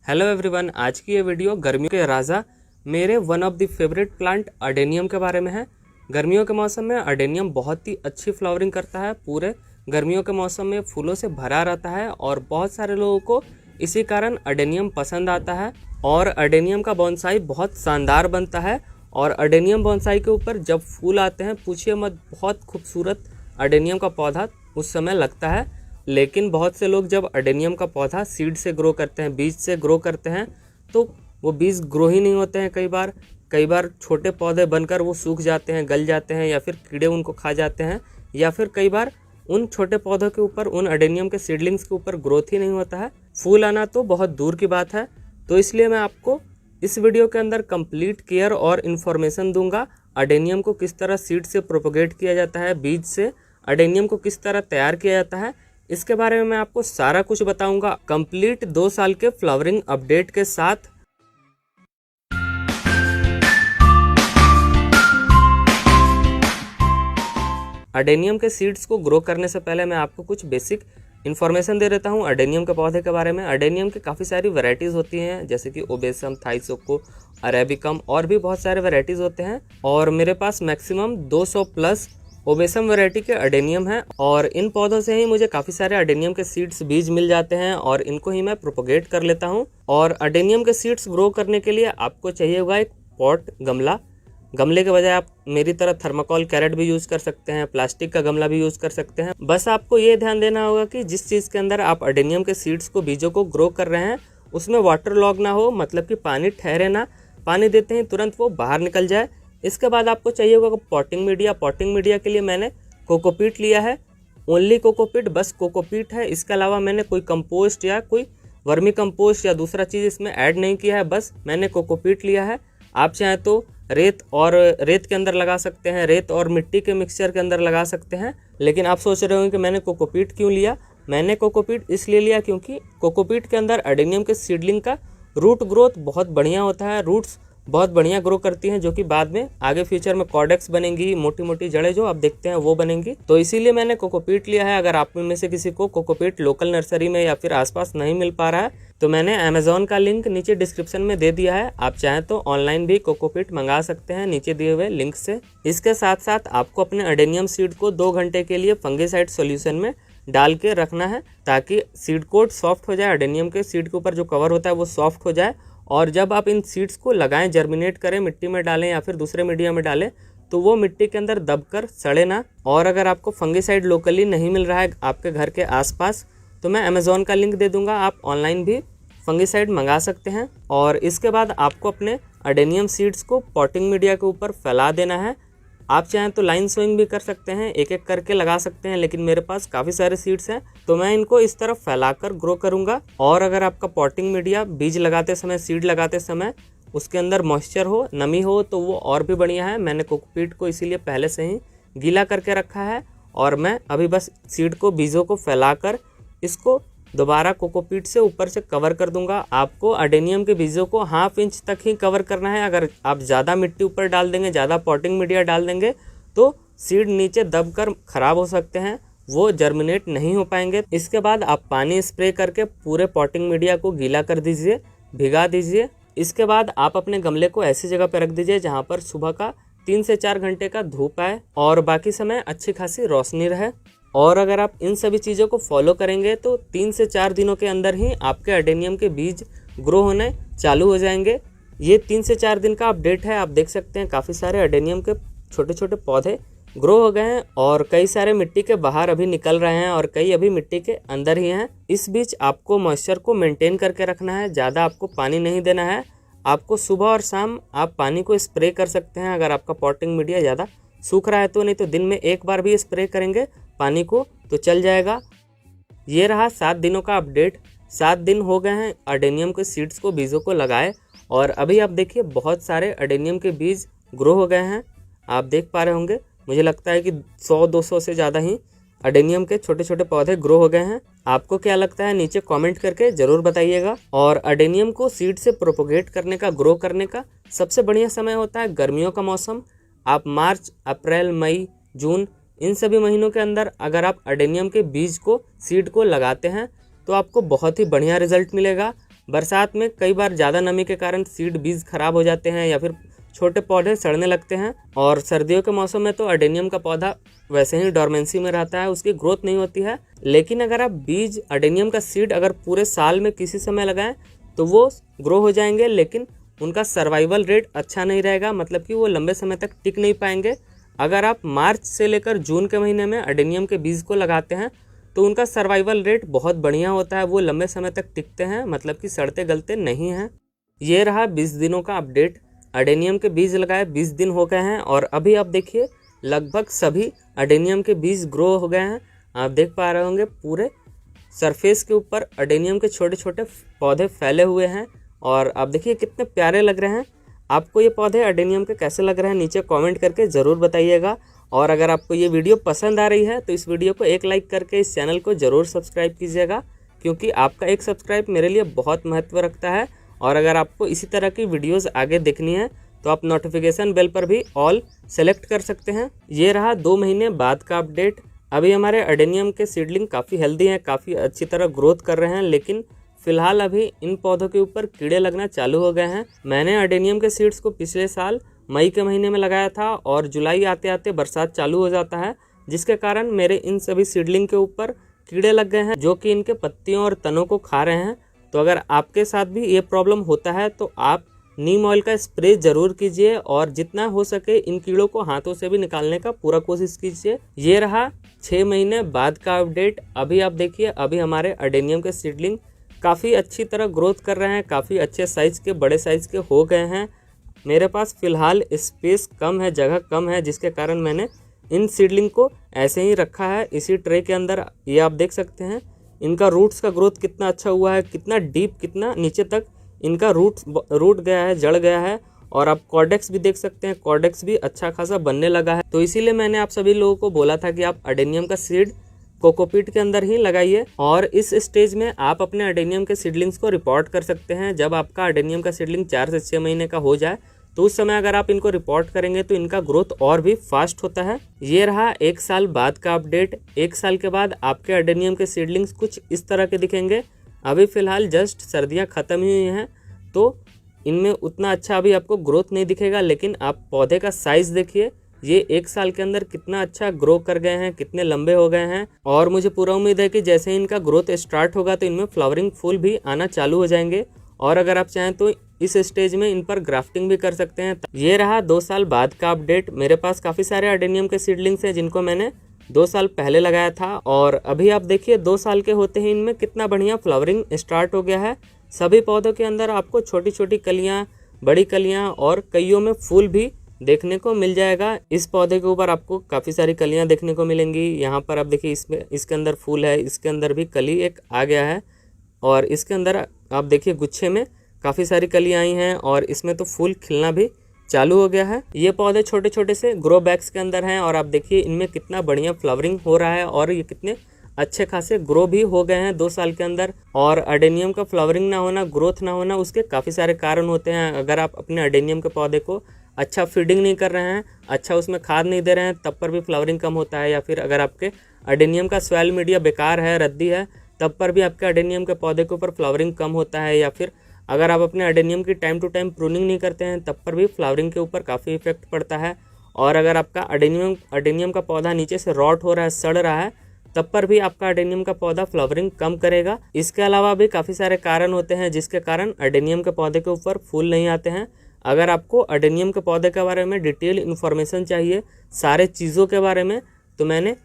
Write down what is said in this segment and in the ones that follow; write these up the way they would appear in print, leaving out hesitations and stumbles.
Hello everyone, आज की ये वीडियो गर्मियों के राजा मेरे one of the favourite plant adenium के बारे में है। गर्मियों के मौसम में अडेनियम बहुत ही अच्छी फ्लावरिंग करता है। पूरे गर्मियों के मौसम में फूलों से भरा रहता है और बहुत सारे लोगों को इसी कारण अडेनियम पसंद आता है। और अडेनियम का बोनसाई बहुत शानदार बनता है। और अडेनियम बोनसाई के ऊपर जब फूल आते हैं, पूछिए मत, बहुत खूबसूरत अडेनियम का पौधा उस समय लगता है। लेकिन बहुत से लोग जब अडेनियम का पौधा सीड से ग्रो करते हैं, बीज से ग्रो करते हैं, तो वो बीज ग्रो ही नहीं होते हैं। कई बार छोटे पौधे बनकर वो सूख जाते हैं, गल जाते हैं, या फिर कीड़े उनको खा जाते हैं, या फिर कई बार उन छोटे पौधों के ऊपर, उन अडेनियम के सीडलिंग्स के ऊपर ग्रोथ ही नहीं होता है। फूल आना तो बहुत दूर की बात है। तो इसलिए मैं आपको इस वीडियो के अंदर कंप्लीट केयर और इन्फॉर्मेशन दूंगा। अडेनियम को किस तरह सीड से प्रोपोगेट किया जाता है, बीज से अडेनियम को किस तरह तैयार किया जाता है, इसके बारे में मैं आपको सारा कुछ बताऊंगा कंप्लीट 2 साल के फ्लावरिंग अपडेट के साथ। अडेनियम के सीड्स को ग्रो करने से पहले मैं आपको कुछ बेसिक इन्फॉर्मेशन दे देता हूं अडेनियम के पौधे के बारे में। अडेनियम की काफ़ी सारी वैरायटीज़ होती हैं, जैसे कि ओबेसम, थाइसोको, अरेबिकम और भी बहुत सारे वैरायटीज़ होते हैं। और मेरे पास मैक्सिमम 200 प्लस ओबेसम वैरायटी के अडेनियम है। और इन पौधों से ही मुझे काफ़ी सारे अडेनियम के सीड्स, बीज मिल जाते हैं और इनको ही मैं प्रोपोगेट कर लेता हूं। और अडेनियम के सीड्स ग्रो करने के लिए आपको चाहिए होगा एक पॉट, गमला। गमले के बजाय आप मेरी तरह थर्माकोल कैरेट भी यूज़ कर सकते हैं, प्लास्टिक का गमला भी यूज़ कर सकते हैं। बस आपको ये ध्यान देना होगा कि जिस चीज़ के अंदर आप अडेनियम के सीड्स को, बीजों को ग्रो कर रहे हैं, उसमें वाटर लॉग ना हो, मतलब कि पानी ठहरे ना, पानी देते ही तुरंत वो बाहर निकल जाए। इसके बाद आपको चाहिए होगा पॉटिंग मीडिया। पॉटिंग मीडिया के लिए मैंने कोकोपीट लिया है, ओनली कोकोपीट, बस कोकोपीट है। इसके अलावा मैंने कोई कंपोस्ट या कोई वर्मी कंपोस्ट या दूसरा चीज़ इसमें ऐड नहीं किया है, बस मैंने कोकोपीट लिया है। आप चाहें तो रेत के अंदर लगा सकते हैं, रेत और मिट्टी के मिक्सचर के अंदर लगा सकते हैं। लेकिन आप सोच रहे होंगे कि मैंने कोकोपीट क्यों लिया। मैंने कोकोपीट इसलिए लिया क्योंकि कोकोपीट के अंदर अडेनियम के सीडलिंग का रूट ग्रोथ बहुत बढ़िया होता है। रूट्स बहुत बढ़िया ग्रो करती हैं, जो कि बाद में आगे फ्यूचर में कॉर्डेक्स बनेंगी, मोटी मोटी जड़ें जो आप देखते हैं वो बनेंगी। तो इसीलिए मैंने कोकोपीट लिया है। अगर आप में से किसी को कोकोपीट लोकल नर्सरी में या फिर आसपास नहीं मिल पा रहा है, तो मैंने अमेजोन का लिंक नीचे डिस्क्रिप्शन में दे दिया है। आप चाहें तो ऑनलाइन भी कोकोपीट मंगा सकते हैं नीचे दिए हुए लिंक से। इसके साथ साथ आपको अपने अडेनियम सीड को 2 घंटे के लिए फंगिसाइड सॉल्यूशन में डाल के रखना है, ताकि सीड कोट सॉफ्ट हो जाए। अडेनियम के सीड के ऊपर जो कवर होता है वो सॉफ्ट हो जाए। और जब आप इन सीड्स को लगाएं, जर्मिनेट करें, मिट्टी में डालें या फिर दूसरे मीडिया में डालें, तो वो मिट्टी के अंदर दबकर सड़े ना। और अगर आपको फंगिसाइड लोकली नहीं मिल रहा है आपके घर के आसपास, तो मैं अमेजोन का लिंक दे दूंगा, आप ऑनलाइन भी फंगिसाइड मंगा सकते हैं। और इसके बाद आपको अपने अडेनियम सीड्स को पॉटिंग मीडिया के ऊपर फैला देना है। आप चाहें तो लाइन सोइंग भी कर सकते हैं, एक एक करके लगा सकते हैं, लेकिन मेरे पास काफ़ी सारे सीड्स हैं तो मैं इनको इस तरफ फैलाकर ग्रो करूंगा। और अगर आपका पॉटिंग मीडिया बीज लगाते समय, सीड लगाते समय उसके अंदर मॉइस्चर हो, नमी हो, तो वो और भी बढ़िया है। मैंने कोकोपीट को इसीलिए पहले से ही गीला करके रखा है और मैं अभी बस सीड को, बीजों को फैलाकर इसको दोबारा कोकोपीट से ऊपर से कवर कर दूंगा। आपको अडेनियम के बीजों को 1/2 इंच तक ही कवर करना है। अगर आप ज़्यादा मिट्टी ऊपर डाल देंगे, ज़्यादा पॉटिंग मीडिया डाल देंगे, तो सीड नीचे दबकर खराब हो सकते हैं, वो जर्मिनेट नहीं हो पाएंगे। इसके बाद आप पानी स्प्रे करके पूरे पॉटिंग मीडिया को गीला कर दीजिए, भिगा दीजिए। इसके बाद आप अपने गमले को ऐसी जगह पर रख दीजिए जहाँ पर सुबह का 3 से 4 घंटे का धूप आए और बाकी समय अच्छी खासी रोशनी रहे। और अगर आप इन सभी चीज़ों को फॉलो करेंगे तो 3 से 4 दिनों के अंदर ही आपके अडेनियम के बीज ग्रो होने चालू हो जाएंगे। ये 3 से 4 दिन का अपडेट है। आप देख सकते हैं काफ़ी सारे अडेनियम के छोटे छोटे पौधे ग्रो हो गए हैं और कई सारे मिट्टी के बाहर अभी निकल रहे हैं और कई अभी मिट्टी के अंदर ही हैं। इस बीच आपको मॉइस्चर को मेंटेन करके रखना है, ज़्यादा आपको पानी नहीं देना है। आपको सुबह और शाम आप पानी को स्प्रे कर सकते हैं अगर आपका पॉटिंग मीडिया ज़्यादा सूख रहा है तो, नहीं तो दिन में एक बार भी स्प्रे करेंगे पानी को तो चल जाएगा। ये रहा 7 दिनों का अपडेट। 7 दिन हो गए हैं अडेनियम के सीड्स को, बीजों को लगाए और अभी आप देखिए बहुत सारे अडेनियम के बीज ग्रो हो गए हैं। आप देख पा रहे होंगे, मुझे लगता है कि 100-200 से ज़्यादा ही अडेनियम के छोटे छोटे पौधे ग्रो हो गए हैं। आपको क्या लगता है नीचे कमेंट करके ज़रूर बताइएगा। और अडेनियम को सीड से प्रोपोगेट करने का, ग्रो करने का सबसे बढ़िया समय होता है गर्मियों का मौसम। आप मार्च, अप्रैल, मई, जून, इन सभी महीनों के अंदर अगर आप अडेनियम के बीज को, सीड को लगाते हैं तो आपको बहुत ही बढ़िया रिजल्ट मिलेगा। बरसात में कई बार ज़्यादा नमी के कारण सीड बीज खराब हो जाते हैं या फिर छोटे पौधे सड़ने लगते हैं। और सर्दियों के मौसम में तो अडेनियम का पौधा वैसे ही डोरमेंसी में रहता है, उसकी ग्रोथ नहीं होती है। लेकिन अगर आप बीज अडेनियम का सीड अगर पूरे साल में किसी समय लगाएं तो वो ग्रो हो जाएंगे, लेकिन उनका सर्वाइवल रेट अच्छा नहीं रहेगा, मतलब कि वो लंबे समय तक टिक नहीं पाएंगे। अगर आप मार्च से लेकर जून के महीने में अडेनियम के बीज को लगाते हैं तो उनका सर्वाइवल रेट बहुत बढ़िया होता है, वो लंबे समय तक टिकते हैं, मतलब कि सड़ते गलते नहीं हैं। ये रहा 20 दिनों का अपडेट। अडेनियम के बीज लगाए 20 दिन हो गए हैं और अभी आप देखिए लगभग सभी अडेनियम के बीज ग्रो हो गए हैं। आप देख पा रहे होंगे पूरे सरफेस के ऊपर अडेनियम के छोटे छोटे पौधे फैले हुए हैं और आप देखिए कितने प्यारे लग रहे हैं। आपको ये पौधे अडेनियम के कैसे लग रहे हैं नीचे कमेंट करके ज़रूर बताइएगा। और अगर आपको ये वीडियो पसंद आ रही है तो इस वीडियो को एक लाइक करके इस चैनल को ज़रूर सब्सक्राइब कीजिएगा, क्योंकि आपका एक सब्सक्राइब मेरे लिए बहुत महत्व रखता है। और अगर आपको इसी तरह की वीडियोस आगे देखनी है तो आप नोटिफिकेशन बेल पर भी ऑल सेलेक्ट कर सकते हैं। ये रहा 2 महीने बाद का अपडेट। अभी हमारे अडेनियम के सीडलिंग काफ़ी हेल्दी हैं, काफ़ी अच्छी तरह ग्रोथ कर रहे हैं, लेकिन फिलहाल अभी इन पौधों के ऊपर कीड़े लगना चालू हो गए हैं। मैंने अडेनियम के सीड्स को पिछले साल मई के महीने में लगाया था और जुलाई आते आते बरसात चालू हो जाता है, जिसके कारण मेरे इन सभी सीडलिंग के ऊपर कीड़े लग गए हैं जो कि इनके पत्तियों और तनों को खा रहे हैं। तो अगर आपके साथ भी ये प्रॉब्लम होता है तो आप नीम ऑयल का स्प्रे ज़रूर कीजिए और जितना हो सके इन कीड़ों को हाथों से भी निकालने का पूरा कोशिश कीजिए। ये रहा 6 महीने बाद का अपडेट। अभी आप देखिए अभी हमारे अडेनियम के सीडलिंग काफ़ी अच्छी तरह ग्रोथ कर रहे हैं, काफ़ी अच्छे साइज़ के बड़े साइज़ के हो गए हैं। मेरे पास फ़िलहाल स्पेस कम है, जगह कम है, जिसके कारण मैंने इन सीडलिंग को ऐसे ही रखा है इसी ट्रे के अंदर। ये आप देख सकते हैं इनका रूट्स का ग्रोथ कितना अच्छा हुआ है, कितना डीप, कितना नीचे तक इनका रूट गया है, जड़ गया है। और आप कॉर्डेक्स भी देख सकते हैं, कॉर्डेक्स भी अच्छा खासा बनने लगा है। तो इसीलिए मैंने आप सभी लोगों को बोला था कि आप अडेनियम का सीड कोकोपीट के अंदर ही लगाइए। और इस स्टेज में आप अपने अडेनियम के सीडलिंग्स को रिपोर्ट कर सकते हैं। जब आपका अडेनियम का सीडलिंग 4 से 6 महीने का हो जाए तो उस समय अगर आप इनको रिपोर्ट करेंगे तो इनका ग्रोथ और भी फास्ट होता है। ये रहा 1 साल बाद का अपडेट। 1 साल के बाद आपके अडेनियम के सीडलिंग्स कुछ इस तरह के दिखेंगे। अभी फ़िलहाल जस्ट सर्दियाँ ख़त्म ही हुई हैं तो इनमें उतना अच्छा अभी आपको ग्रोथ नहीं दिखेगा, लेकिन आप पौधे का साइज़ देखिए, ये 1 साल के अंदर कितना अच्छा ग्रो कर गए हैं, कितने लंबे हो गए हैं। और मुझे पूरा उम्मीद है कि जैसे ही इनका ग्रोथ स्टार्ट होगा तो इनमें फ्लावरिंग फूल भी आना चालू हो जाएंगे। और अगर आप चाहें तो इस स्टेज में इन पर ग्राफ्टिंग भी कर सकते हैं। ये रहा 2 साल बाद का अपडेट। मेरे पास काफ़ी सारे अडेनियम के सीडलिंग्स हैं जिनको मैंने 2 साल पहले लगाया था और अभी आप देखिए 2 साल के होते ही इनमें कितना बढ़िया फ्लावरिंग स्टार्ट हो गया है। सभी पौधों के अंदर आपको छोटी छोटी कलियाँ, बड़ी कलियाँ और कईयों में फूल भी देखने को मिल जाएगा। इस पौधे के ऊपर आपको काफ़ी सारी कलियाँ देखने को मिलेंगी। यहाँ पर आप देखिए इसके अंदर फूल है, इसके अंदर भी कली एक आ गया है और इसके अंदर आप देखिए गुच्छे में काफ़ी सारी कलियाँ आई हैं और इसमें तो फूल खिलना भी चालू हो गया है। ये पौधे छोटे छोटे से ग्रो बैग्स के अंदर हैं और आप देखिए इनमें कितना बढ़िया फ्लावरिंग हो रहा है और ये कितने अच्छे खासे ग्रो भी हो गए हैं 2 साल के अंदर। और अडेनियम का फ्लावरिंग ना होना, ग्रोथ ना होना, उसके काफ़ी सारे कारण होते हैं। अगर आप अपने अडेनियम के पौधे को अच्छा फीडिंग नहीं कर रहे हैं, अच्छा उसमें खाद नहीं दे रहे हैं, तब पर भी फ्लावरिंग कम होता है। या फिर अगर आपके अडेनियम का सॉइल मीडिया बेकार है, रद्दी है, तब पर भी आपके अडेनियम के पौधे के ऊपर फ्लावरिंग कम होता है। या फिर अगर आप अपने अडेनियम की टाइम टू टाइम प्रूनिंग नहीं करते हैं, तब पर भी फ्लावरिंग के ऊपर काफ़ी इफेक्ट पड़ता है। और अगर आपका अडेनियम का पौधा नीचे से रॉट हो रहा है, सड़ रहा है, तब पर भी आपका अडेनियम का पौधा फ्लावरिंग कम करेगा। इसके अलावा भी काफ़ी सारे कारण होते हैं जिसके कारण अडेनियम के पौधे के ऊपर फूल नहीं आते हैं। अगर आपको अडेनियम के पौधे के बारे में डिटेल इन्फॉर्मेशन चाहिए, सारे चीज़ों के बारे में, तो मैंने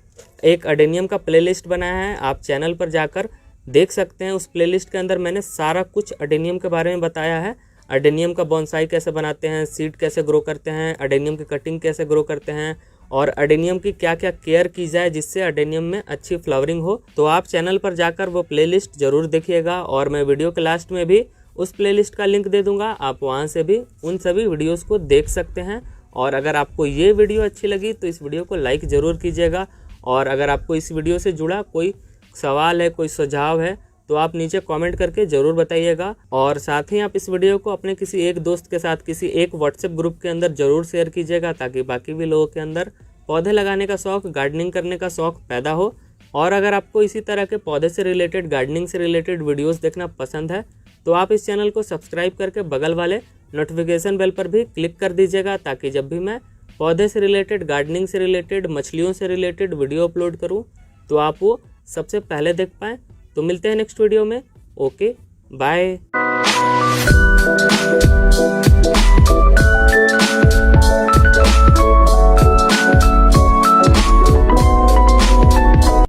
एक अडेनियम का प्लेलिस्ट बनाया है, आप चैनल पर जाकर देख सकते हैं। उस प्लेलिस्ट के अंदर मैंने सारा कुछ अडेनियम के बारे में बताया है। अडेनियम का बोनसाई कैसे बनाते हैं, सीड कैसे ग्रो करते हैं, अडेनियम की कटिंग कैसे ग्रो करते हैं और अडेनियम की क्या क्या केयर की जाए जिससे अडेनियम में अच्छी फ्लावरिंग हो। तो आप चैनल पर जाकर वो प्लेलिस्ट ज़रूर देखिएगा और मैं वीडियो के लास्ट में भी उस प्लेलिस्ट का लिंक दे दूंगा, आप वहां से भी उन सभी वीडियोस को देख सकते हैं। और अगर आपको ये वीडियो अच्छी लगी तो इस वीडियो को लाइक ज़रूर कीजिएगा। और अगर आपको इस वीडियो से जुड़ा कोई सवाल है, कोई सुझाव है, तो आप नीचे कमेंट करके ज़रूर बताइएगा। और साथ ही आप इस वीडियो को अपने किसी एक दोस्त के साथ किसी एक व्हाट्सएप ग्रुप के अंदर ज़रूर शेयर कीजिएगा, ताकि बाकी भी लोगों के अंदर पौधे लगाने का शौक़, गार्डनिंग करने का शौक़ पैदा हो। और अगर आपको इसी तरह के पौधे से रिलेटेड, गार्डनिंग से रिलेटेड वीडियोस देखना पसंद है तो आप इस चैनल को सब्सक्राइब करके बगल वाले नोटिफिकेशन बेल पर भी क्लिक कर दीजिएगा, ताकि जब भी मैं पौधे से रिलेटेड, गार्डनिंग से रिलेटेड, मछलियों से रिलेटेड वीडियो अपलोड करूं तो आप वो सबसे पहले देख पाएँ। तो मिलते हैं नेक्स्ट वीडियो में। Okay, bye.